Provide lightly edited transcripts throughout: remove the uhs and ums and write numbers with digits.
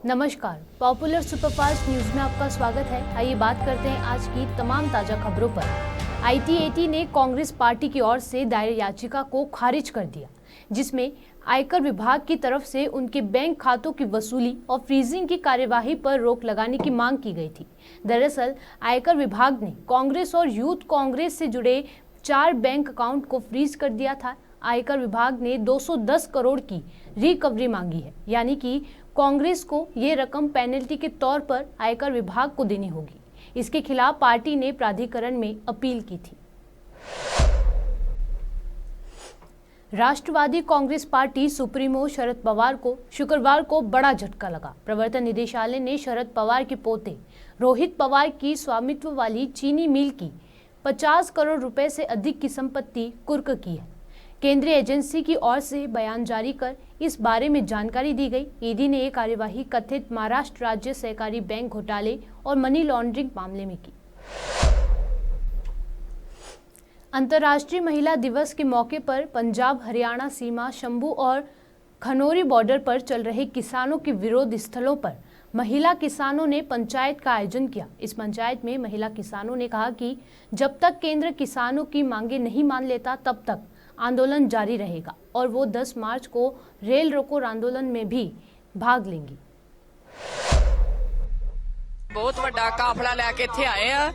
नमस्कार, popular superfast news में आपका स्वागत है। आइए बात करते हैं आज की तमाम ताजा खबरों पर। आईटीएटी ने कांग्रेस पार्टी की ओर से दायर याचिका को खारिज कर दिया, जिसमें आयकर विभाग की तरफ से उनके बैंक खातों की वसूली और फ्रीजिंग की कार्यवाही पर रोक लगाने की मांग की गई थी। दरअसल आयकर विभाग ने कांग्रेस और यूथ कांग्रेस से जुड़े 4 बैंक अकाउंट को फ्रीज कर दिया था। आयकर विभाग ने 210 करोड़ की रिकवरी मांगी है, यानी कि कांग्रेस को ये रकम पेनल्टी के तौर पर आयकर विभाग को देनी होगी। इसके खिलाफ पार्टी ने प्राधिकरण में अपील की थी। राष्ट्रवादी कांग्रेस पार्टी सुप्रीमो शरद पवार को शुक्रवार को बड़ा झटका लगा। प्रवर्तन निदेशालय ने शरद पवार के पोते रोहित पवार की स्वामित्व वाली चीनी मिल की 50 करोड़ रुपए से अधिक की संपत्ति कुर्क की है। केंद्रीय एजेंसी की ओर से बयान जारी कर इस बारे में जानकारी दी गई। ईडी ने ये कार्यवाही कथित महाराष्ट्र राज्य सहकारी बैंक घोटाले और मनी लॉन्ड्रिंग मामले में की। अंतर्राष्ट्रीय महिला दिवस के मौके पर पंजाब हरियाणा सीमा शंभू और खनौरी बॉर्डर पर चल रहे किसानों के विरोध स्थलों पर महिला किसानों ने पंचायत का आयोजन किया। इस पंचायत में महिला किसानों ने कहा कि जब तक केंद्र किसानों की मांगे नहीं मान लेता तब तक आंदोलन जारी रहेगा और वो 10 मार्च को रेल रोको आंदोलन में भी भाग लेंगी। बहुत ਵੱਡਾ ਕਾਫਲਾ ਲੈ ਕੇ ਇੱਥੇ ਆਏ ਆ।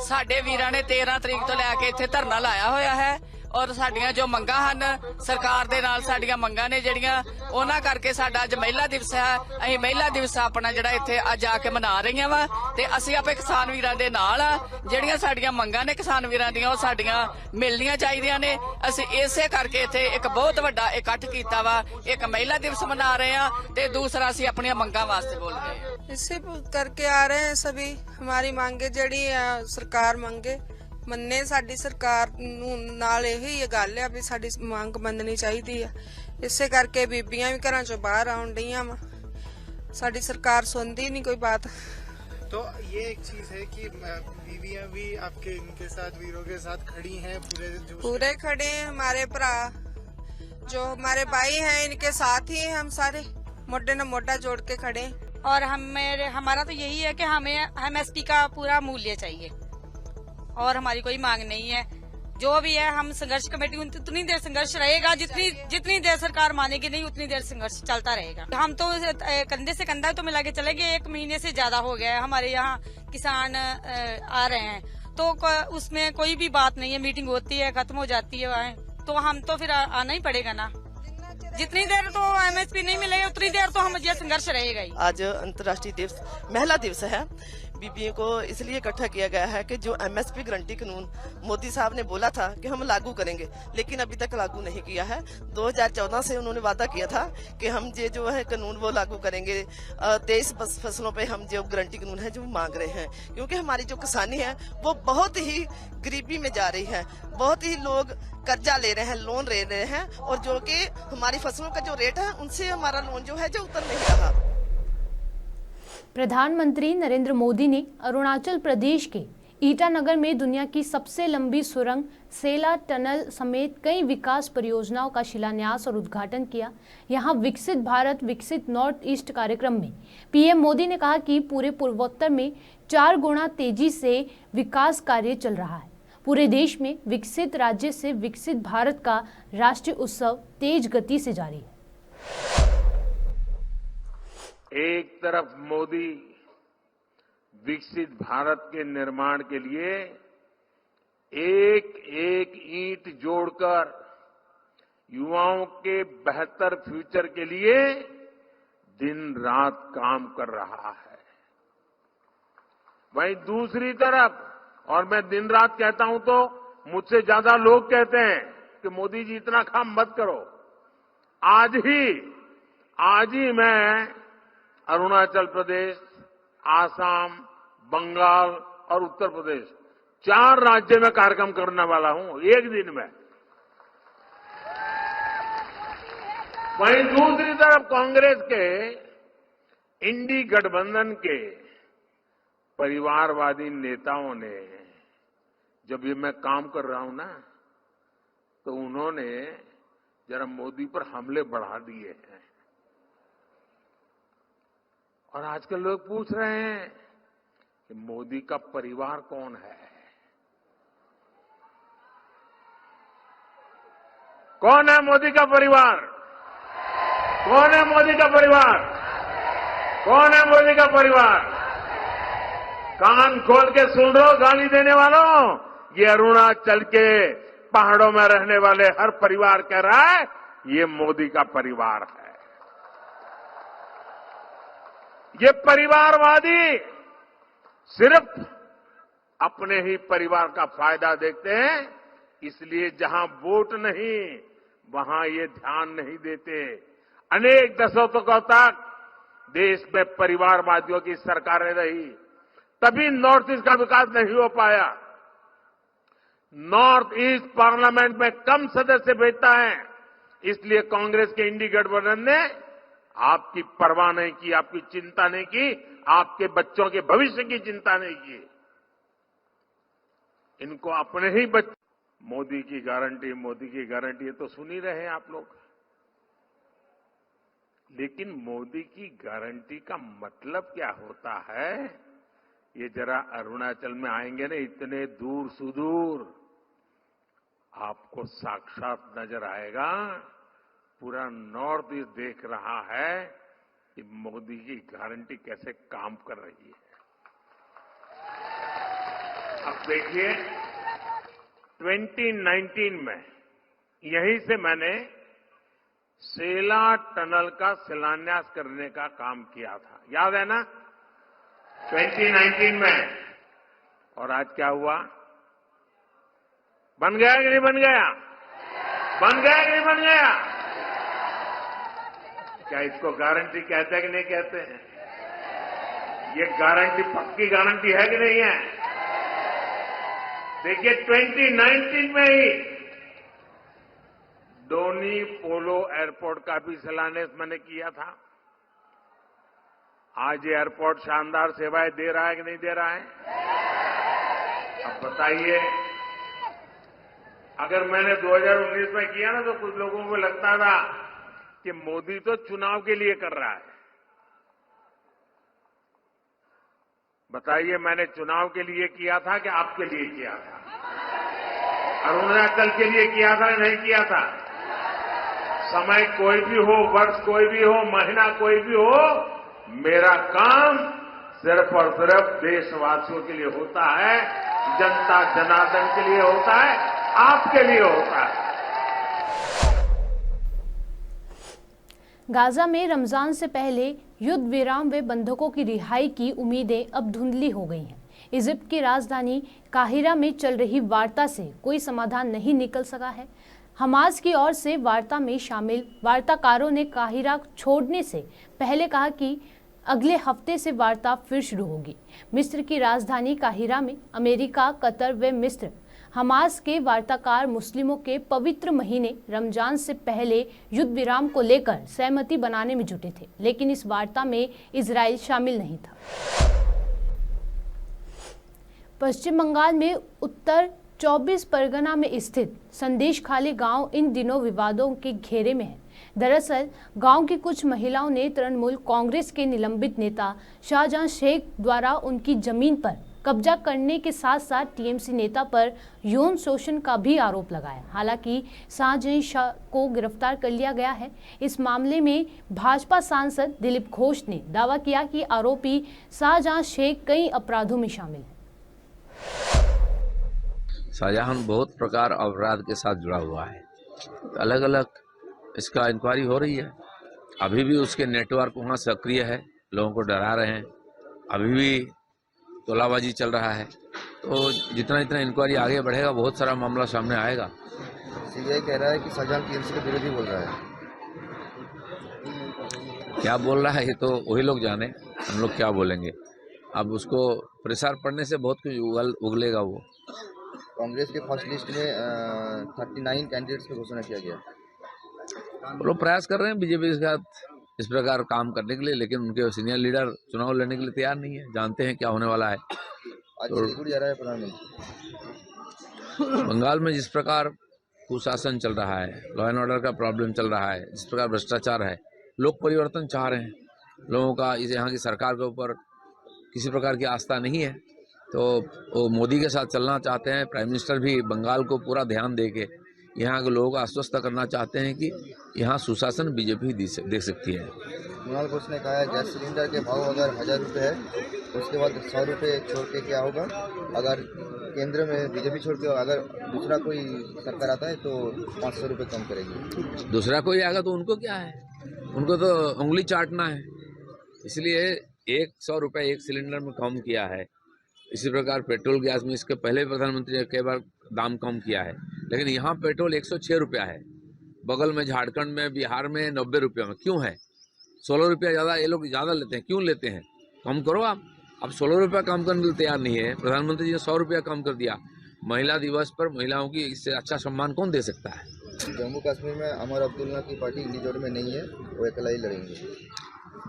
ਸਾਡੇ ਵੀਰਾਂ ਨੇ 13 ਤਰੀਕ ਤੋਂ ਲੈ ਕੇ ਇੱਥੇ ਧਰਨਾ ਲਾਇਆ ਹੋਇਆ ਹੈ ਔਰ ਸਾਡੀਆਂ ਜੋ ਮੰਗਾਂ ਹਨ ਸਰਕਾਰ ਦੇ ਨਾਲ ਸਾਡੀਆਂ ਮੰਗਾਂ ਨੇ ਜਿਹੜੀਆਂ ਉਹਨਾਂ ਕਰਕੇ ਸਾਡਾ ਅੱਜ ਮਹਿਲਾ ਦਿਵਸ ਹੈ। ਅਸੀਂ ਮਹਿਲਾ ਦਿਵਸ ਆਪਣਾ ਜਿਹੜਾ ਇੱਥੇ ਅੱਜ ਆ ਕੇ ਮਨਾ ਰਹੀਆਂ ਵਾ ਤੇ ਅਸੀਂ ਆਪੇ ਕਿਸਾਨ ਵੀਰਾਂ ਦੇ ਨਾਲ ਆ। ਜਿਹੜੀਆਂ ਸਾਡੀਆਂ ਮੰਗਾਂ ਨੇ ਕਿਸਾਨ ਵੀਰਾਂ ਦੀਆਂ ਉਹ ਸਾਡੀਆਂ ਮਿਲਣੀਆਂ ਚਾਹੀਦੀਆਂ ਨੇ। ਅਸੀਂ ਇਸੇ ਕਰਕੇ ਇੱਥੇ ਇੱਕ ਬਹੁਤ ਵੱਡਾ ਇਕੱਠ ਕੀਤਾ ਵਾ। ਇੱਕ ਮਹਿਲਾ ਦਿਵਸ ਮਨਾ ਰਹੇ ਆ ਤੇ ਦੂਸਰਾ ਅਸੀਂ ਆਪਣੀਆਂ ਮੰਗਾਂ ਵਾਸਤੇ ਬੋਲ ਰਹੇ ਆ। इससे करके आ रहे हैं सभी हमारी मांगे जड़ी सरकार मंगे ਮੰਨੇ। ਸਾਡੀ ਸਰਕਾਰ ਨੂੰ ਨਾਲ ਇਹੀ ਗੱਲ ਹੈ ਵੀ ਸਾਡੀ ਮੰਗ ਮੰਨਣੀ ਚਾਹੀਦੀ ਹੈ। ਇਸੇ ਕਰਕੇ ਬੀਬੀਆਂ ਵੀ ਘਰਾਂ ਚੋਂ ਬਾਹਰ ਆਉਣ ਡੀਆਂ ਵਾ। ਸਾਡੀ ਸਰਕਾਰ ਸੁਣਦੀ नहीं कोई बात। तो ये एक चीज है कि बीवियां भी आपके इनके साथ वीरों के साथ खड़ी हैं पूरे खड़े हैं। हमारे भरा जो हमारे भाई हैं इनके साथ ही हम सारे मोढे न मोढा जोड़ के खड़े। और हमारा तो यही है कि हमें एमएसपी का पूरा मूल्य चाहिए और हमारी कोई मांग नहीं है। जो भी है हम संघर्ष कमेटी उतनी देर संघर्ष रहेगा जितनी देर सरकार मानेगी नहीं उतनी देर संघर्ष चलता रहेगा। हम तो कंधे से कंधा तो मिला के चलेंगे। 1 महीने से ज्यादा हो गया है हमारे यहाँ किसान आ रहे हैं तो उसमें कोई भी बात नहीं है। मीटिंग होती है खत्म हो जाती है वहाँ तो हम तो फिर आना ही पड़ेगा ना। जितनी देर तो एमएसपी नहीं मिलेगा उतनी देर तो हम ये संघर्ष रहेगा ही। आज अंतर्राष्ट्रीय दिवस महिला दिवस है। बीबीओ को इसलिए इकट्ठा किया गया है कि जो एमएसपी गारंटी कानून मोदी साहब ने बोला था कि हम लागू करेंगे, लेकिन अभी तक लागू नहीं किया है। 2014 से उन्होंने वादा किया था कि हम ये जो है कानून वो लागू करेंगे। 23 फसलों पे हम जो गारंटी कानून है जो मांग रहे हैं, क्योंकि हमारी जो किसानी है वो बहुत ही गरीबी में जा रही है। बहुत ही लोग कर्जा ले रहे हैं, लोन ले रहे हैं और जो कि हमारी फसलों का जो रेट है उनसे हमारा लोन जो है जो उतर नहीं रहा। प्रधानमंत्री नरेंद्र मोदी ने अरुणाचल प्रदेश के ईटानगर में दुनिया की सबसे लंबी सुरंग सेला टनल समेत कई विकास परियोजनाओं का शिलान्यास और उद्घाटन किया। यहां विकसित भारत विकसित नॉर्थ ईस्ट कार्यक्रम में पीएम मोदी ने कहा कि पूरे पूर्वोत्तर में 4 गुना तेजी से विकास कार्य चल रहा है। पूरे देश में विकसित राज्य से विकसित भारत का राष्ट्रीय उत्सव तेज गति से जारी है। एक तरफ मोदी विकसित भारत के निर्माण के लिए एक एक ईंट जोड़कर युवाओं के बेहतर फ्यूचर के लिए दिन रात काम कर रहा है। वहीं दूसरी तरफ, और मैं दिन रात कहता हूं तो मुझसे ज्यादा लोग कहते हैं कि मोदी जी इतना काम मत करो। आज ही मैं अरुणाचल प्रदेश, आसाम, बंगाल और उत्तर प्रदेश 4 राज्य में कार्यक्रम करने वाला हूं एक दिन में। वहीं दूसरी तरफ कांग्रेस के इंडी गठबंधन के परिवारवादी नेताओं ने जब ये मैं काम कर रहा हूं ना तो उन्होंने जरा मोदी पर हमले बढ़ा दिए हैं। और आजकल लोग पूछ रहे हैं कि मोदी का परिवार कौन है? कौन है मोदी का परिवार? कौन है मोदी का परिवार? कौन है मोदी का परिवार? कान खोल के सुन रहे हो गाली देने वालों, ये अरुणाचल के पहाड़ों में रहने वाले हर परिवार कह रहा है ये मोदी का परिवार है। ये परिवारवादी सिर्फ अपने ही परिवार का फायदा देखते हैं, इसलिए जहां वोट नहीं वहां ये ध्यान नहीं देते। अनेक दशकों तक देश में परिवारवादियों की सरकारें रही, तभी नॉर्थ ईस्ट का विकास नहीं हो पाया। नॉर्थ ईस्ट पार्लियामेंट में कम सदस्य भेजता है, इसलिए कांग्रेस के इंडी गठबंधन ने आपकी परवाह नहीं की, आपकी चिंता नहीं की, आपके बच्चों के भविष्य की चिंता नहीं की। इनको अपने ही बच्चे मोदी की गारंटी, मोदी की गारंटी, ये तो सुन ही रहे हैं आप लोग। लेकिन मोदी की गारंटी का मतलब क्या होता है, ये जरा अरुणाचल में आएंगे ना, इतने दूर सुदूर आपको साक्षात नजर आएगा। पूरा नॉर्थ ईस्ट देख रहा है कि मोदी की गारंटी कैसे काम कर रही है। अब देखिए 2019 में यहीं से मैंने सेला टनल का शिलान्यास करने का काम किया था, याद है ना, 2019 में। और आज क्या हुआ? बन गया कि नहीं बन गया? बन गया कि नहीं बन गया? क्या इसको गारंटी कहते हैं कि नहीं कहते हैं? ये गारंटी पक्की गारंटी है कि नहीं है? देखिए 2019 में ही डोनी पोलो एयरपोर्ट का भी शिलान्यास मैंने किया था। आज ये एयरपोर्ट शानदार सेवाएं दे रहा है कि नहीं दे रहा है? अब बताइए, अगर मैंने 2019 में किया ना तो कुछ लोगों को लगता था कि मोदी तो चुनाव के लिए कर रहा है। बताइए, मैंने चुनाव के लिए किया था कि आपके लिए किया था? अरुणाचल के लिए किया था या नहीं किया था? समय कोई भी हो, वर्ष कोई भी हो, महीना कोई भी हो, मेरा काम सिर्फ और सिर्फ देशवासियों के लिए होता है, जनता जनार्दन के लिए होता है, आपके लिए होता है। गाजा में रमजान से पहले युद्ध विराम व बंधकों की रिहाई की उम्मीदें अब धुंधली हो गई हैं। इजिप्ट की राजधानी काहिरा में चल रही वार्ता से कोई समाधान नहीं निकल सका है। हमास की ओर से वार्ता में शामिल वार्ताकारों ने काहिरा छोड़ने से पहले कहा कि अगले हफ्ते से वार्ता फिर शुरू होगी। मिस्र की राजधानी काहिरा में अमेरिका, कतर व मिस्र हमास के वार्ताकार मुस्लिमों के पवित्र महीने रमजान से पहले युद्ध विराम को लेकर सहमति बनाने में जुटे थे, लेकिन इस वार्ता में इजराइल शामिल नहीं था। पश्चिम बंगाल में उत्तर 24 परगना में स्थित संदेशखाली गांव इन दिनों विवादों के घेरे में है। दरअसल गांव की कुछ महिलाओं ने तृणमूल कांग्रेस के निलंबित नेता शाहजहां शेख द्वारा उनकी जमीन पर कब्जा करने के साथ साथ टीएमसी नेता पर यौन शोषण का भी आरोप लगाया। हालांकि शाहजहां शेख को गिरफ्तार कर लिया गया है। इस मामले में भाजपा सांसद दिलीप घोष ने दावा किया कि आरोपी शाहजहां शेख कई अपराधों में शामिल है। शाहजहां बहुत प्रकार अपराध के साथ जुड़ा हुआ है, अलग अलग इसका इंक्वायरी हो रही है। अभी भी उसके नेटवर्क वहाँ सक्रिय है, लोगों को डरा रहे हैं, अभी भी तोलाबाजी चल रहा है। तो जितना जितना इंक्वायरी आगे बढ़ेगा बहुत सारा मामला सामने आएगा। सीबीआई कह रहा है कि शाहजहां टीएमसी के विरोधी बोल रहा है। क्या बोल रहा है ये तो वही लोग जाने, हम लोग क्या बोलेंगे। अब उसको प्रसार पढ़ने से बहुत कुछ उगलेगा। वो कांग्रेस के फर्स्ट लिस्ट में 39 कैंडिडेट्स की घोषणा किया गया। लोग प्रयास कर रहे हैं बीजेपी के साथ इस प्रकार काम करने के लिए, लेकिन उनके सीनियर लीडर चुनाव लड़ने के लिए तैयार नहीं है। जानते हैं क्या होने वाला है। आज सिलीगुड़ी जा रहा है प्रधानमंत्री। बंगाल में जिस प्रकार कुशासन चल रहा है, लॉ एंड ऑर्डर का प्रॉब्लम चल रहा है, जिस प्रकार भ्रष्टाचार है, लोग परिवर्तन चाह रहे हैं। लोगों का इस यहाँ की सरकार के ऊपर किसी प्रकार की आस्था नहीं है, तो वो मोदी के साथ चलना चाहते हैं। प्राइम मिनिस्टर भी बंगाल को पूरा ध्यान दे के यहाँ के लोगों को आश्वस्त करना चाहते हैं कि यहाँ सुशासन बीजेपी दे सकती है। कुणाल घोष ने कहा है गैस सिलेंडर के भाव अगर 1000 रुपये है उसके बाद 100 रुपये छोड़ के क्या होगा, अगर केंद्र में बीजेपी छोड़ के अगर दूसरा कोई सरकार आता है तो 500 रुपये कम करेगी। दूसरा कोई आएगा तो उनको क्या है, उनको तो उंगली चाटना है। इसलिए 100 रुपये एक सिलेंडर में कम किया है। इसी प्रकार पेट्रोल गैस में इसके पहले प्रधानमंत्री ने कई बार दाम कम किया है, लेकिन यहाँ पेट्रोल 106 रुपया है। बगल में झारखंड में, बिहार में 90 रुपये में क्यों है? 16 रुपया ज़्यादा, ये लोग ज़्यादा लेते हैं, क्यों लेते हैं? कम करो आप। अब 16 रुपया कम करने के लिए तैयार नहीं है। प्रधानमंत्री जी ने 100 रुपया कम कर दिया। महिला दिवस पर महिलाओं की इससे अच्छा सम्मान कौन दे सकता है? जम्मू कश्मीर में अमर अब्दुल्ला की पार्टी इंडी जोड़ में नहीं है, वो अकेला ही लड़ेंगे।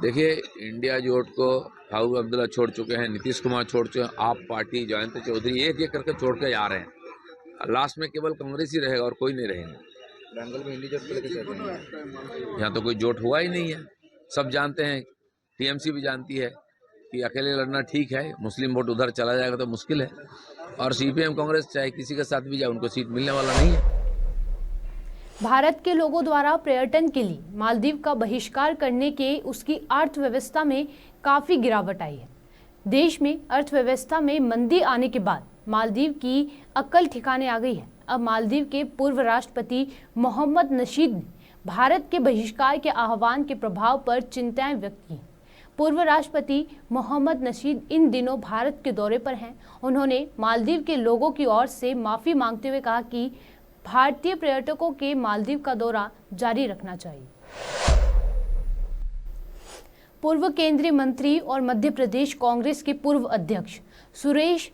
देखिए, इंडिया जोट को फारूक अब्दुल्ला छोड़ चुके हैं, नीतीश कुमार छोड़ चुके हैं, आप पार्टी, जयंत चौधरी एक एक करके छोड़ के जा रहे हैं। लास्ट में केवल कांग्रेस ही रहेगा और कोई नहीं रहेगा। बेंगल में इंडी जोट को लेकर चल रहे हैं। यहाँ तो कोई जोट हुआ ही नहीं है। सब जानते हैं, टीएमसी भी जानती है कि अकेले लड़ना ठीक है, मुस्लिम वोट उधर चला जाएगा तो मुश्किल है। और सीपीएम कांग्रेस चाहे किसी के साथ भी जाए, उनको सीट मिलने वाला नहीं है। भारत के लोगों द्वारा पर्यटन के लिए मालदीव का बहिष्कार करने के उसकी अर्थव्यवस्था में काफ़ी गिरावट आई है। देश में अर्थव्यवस्था में मंदी आने के बाद मालदीव की अक्ल ठिकाने आ गई है। अब मालदीव के पूर्व राष्ट्रपति मोहम्मद नशीद ने भारत के बहिष्कार के आह्वान के प्रभाव पर चिंताएं व्यक्त की। पूर्व राष्ट्रपति मोहम्मद नशीद इन दिनों भारत के दौरे पर हैं। उन्होंने मालदीव के लोगों की ओर से माफ़ी मांगते हुए कहा कि भारतीय पर्यटकों के मालदीव का दौरा जारी रखना चाहिए। पूर्व केंद्रीय मंत्री और मध्य प्रदेश कांग्रेस के पूर्व अध्यक्ष सुरेश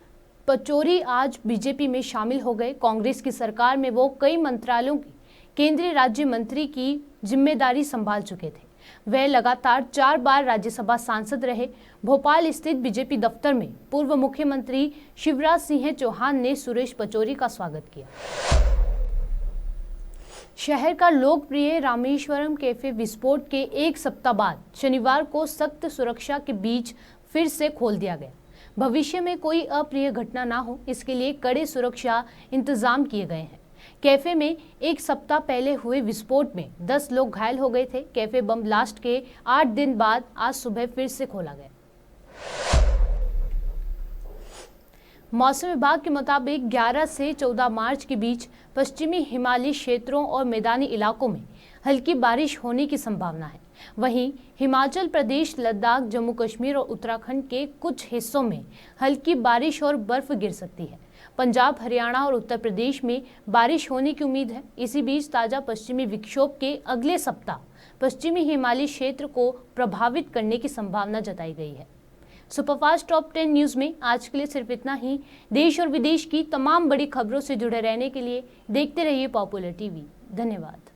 पचौरी आज बीजेपी में शामिल हो गए। कांग्रेस की सरकार में वो कई मंत्रालयों की केंद्रीय राज्य मंत्री की जिम्मेदारी संभाल चुके थे। वह लगातार 4 बार राज्यसभा सांसद रहे। भोपाल स्थित बीजेपी दफ्तर में पूर्व मुख्यमंत्री शिवराज सिंह चौहान ने सुरेश पचौरी का स्वागत किया। शहर का लोकप्रिय रामेश्वरम कैफे विस्फोट के 1 सप्ताह बाद शनिवार को सख्त सुरक्षा के बीच फिर से खोल दिया गया। भविष्य में कोई अप्रिय घटना ना हो, इसके लिए कड़े सुरक्षा इंतजाम किए गए हैं। कैफे में 1 सप्ताह पहले हुए विस्फोट में 10 लोग घायल हो गए थे। कैफे बम ब्लास्ट के 8 दिन बाद आज सुबह फिर से खोला गया। मौसम विभाग के मुताबिक 11 से 14 मार्च के बीच पश्चिमी हिमालयी क्षेत्रों और मैदानी इलाकों में हल्की बारिश होने की संभावना है। वहीं हिमाचल प्रदेश, लद्दाख, जम्मू कश्मीर और उत्तराखंड के कुछ हिस्सों में हल्की बारिश और बर्फ गिर सकती है। पंजाब, हरियाणा और उत्तर प्रदेश में बारिश होने की उम्मीद है। इसी बीच ताज़ा पश्चिमी विक्षोभ के अगले सप्ताह पश्चिमी हिमालयी क्षेत्र को प्रभावित करने की संभावना जताई गई है। सुपरफास्ट टॉप 10 न्यूज़ में आज के लिए सिर्फ इतना ही। देश और विदेश की तमाम बड़ी खबरों से जुड़े रहने के लिए देखते रहिए पॉपुलर टीवी। धन्यवाद।